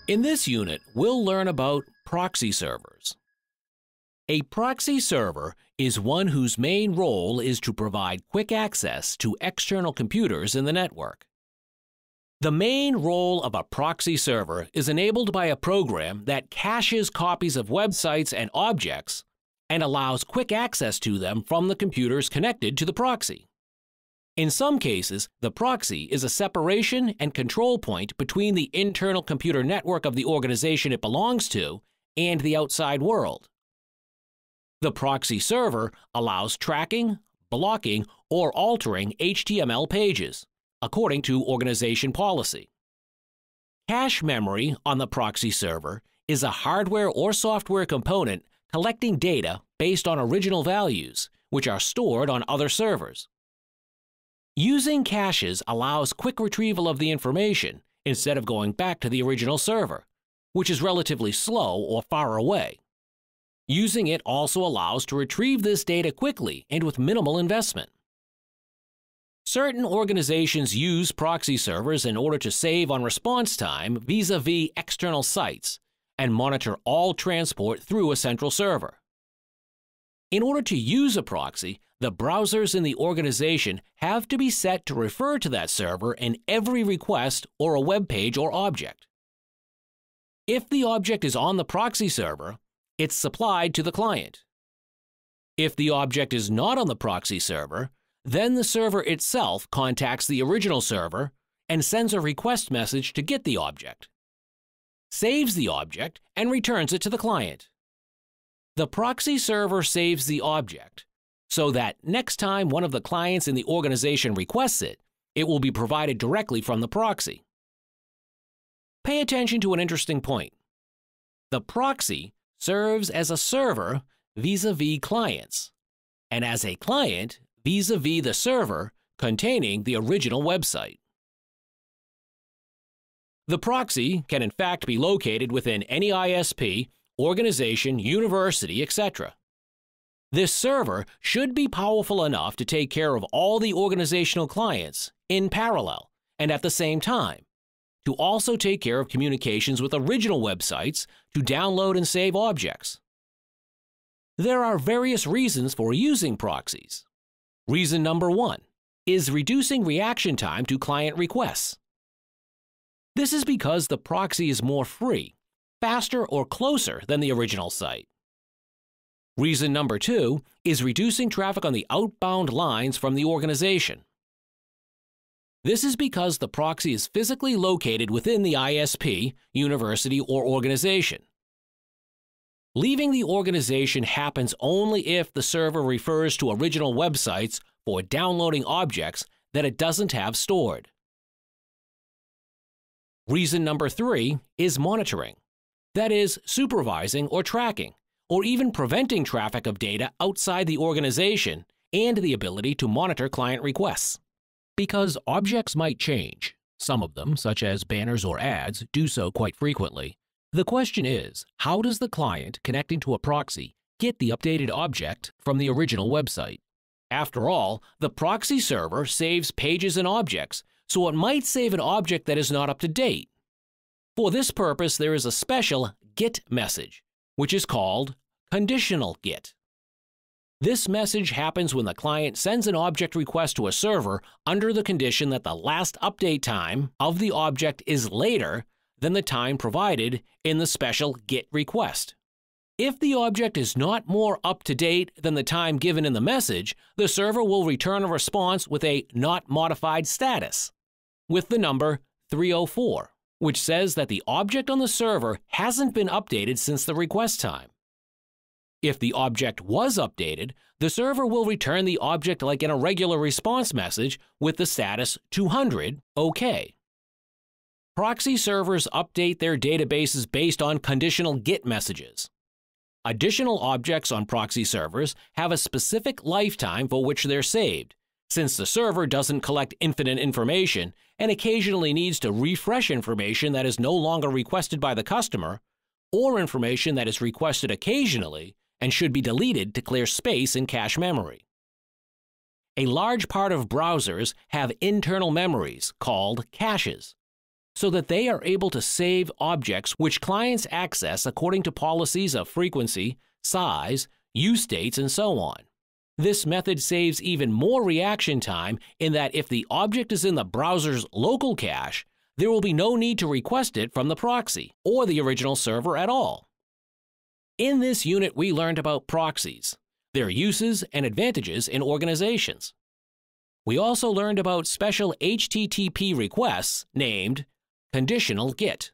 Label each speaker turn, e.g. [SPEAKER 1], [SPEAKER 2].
[SPEAKER 1] In this unit, we'll learn about proxy servers. A proxy server is one whose main role is to provide quick access to external computers in the network. The main role of a proxy server is enabled by a program that caches copies of websites and objects and allows quick access to them from the computers connected to the proxy. In some cases, the proxy is a separation and control point between the internal computer network of the organization it belongs to and the outside world. The proxy server allows tracking, blocking, or altering HTML pages, according to organization policy. Cache memory on the proxy server is a hardware or software component collecting data based on original values, which are stored on other servers. Using caches allows quick retrieval of the information instead of going back to the original server, which is relatively slow or far away. Using it also allows to retrieve this data quickly and with minimal investment. Certain organizations use proxy servers in order to save on response time vis-a-vis external sites and monitor all transport through a central server. In order to use a proxy, the browsers in the organization have to be set to refer to that server in every request or a web page or object. If the object is on the proxy server, it's supplied to the client. If the object is not on the proxy server, then the server itself contacts the original server and sends a request message to get the object, saves the object, and returns it to the client. The proxy server saves the object so that next time one of the clients in the organization requests it, it will be provided directly from the proxy. Pay attention to an interesting point. The proxy serves as a server vis-a-vis clients, and as a client vis-a-vis the server containing the original website. The proxy can in fact be located within any ISP, organization, university, etc. This server should be powerful enough to take care of all the organizational clients in parallel and at the same time, to also take care of communications with original websites to download and save objects. There are various reasons for using proxies. Reason number 1 is reducing reaction time to client requests. This is because the proxy is more free, faster, or closer than the original site. Reason number 2 is reducing traffic on the outbound lines from the organization. This is because the proxy is physically located within the ISP, university, or organization. Leaving the organization happens only if the server refers to original websites for downloading objects that it doesn't have stored. Reason number 3 is monitoring. That is, supervising or tracking, or even preventing traffic of data outside the organization and the ability to monitor client requests. Because objects might change, some of them, such as banners or ads, do so quite frequently, the question is, how does the client connecting to a proxy get the updated object from the original website? After all, the proxy server saves pages and objects, so it might save an object that is not up to date. For this purpose, there is a special GET message, which is called conditional GET. This message happens when the client sends an object request to a server under the condition that the last update time of the object is later than the time provided in the special GET request. If the object is not more up to date than the time given in the message, the server will return a response with a not modified status, with the number 304, which says that the object on the server hasn't been updated since the request time. If the object was updated, the server will return the object like in a regular response message with the status 200 OK. Proxy servers update their databases based on conditional GET messages. Additional objects on proxy servers have a specific lifetime for which they're saved, since the server doesn't collect infinite information and occasionally needs to refresh information that is no longer requested by the customer, or information that is requested occasionally and should be deleted to clear space in cache memory. A large part of browsers have internal memories called caches. so that they are able to save objects which clients access according to policies of frequency, size, use dates, and so on. This method saves even more reaction time in that if the object is in the browser's local cache, there will be no need to request it from the proxy or the original server at all. In this unit, we learned about proxies, their uses and advantages in organizations. We also learned about special HTTP requests named conditional GET.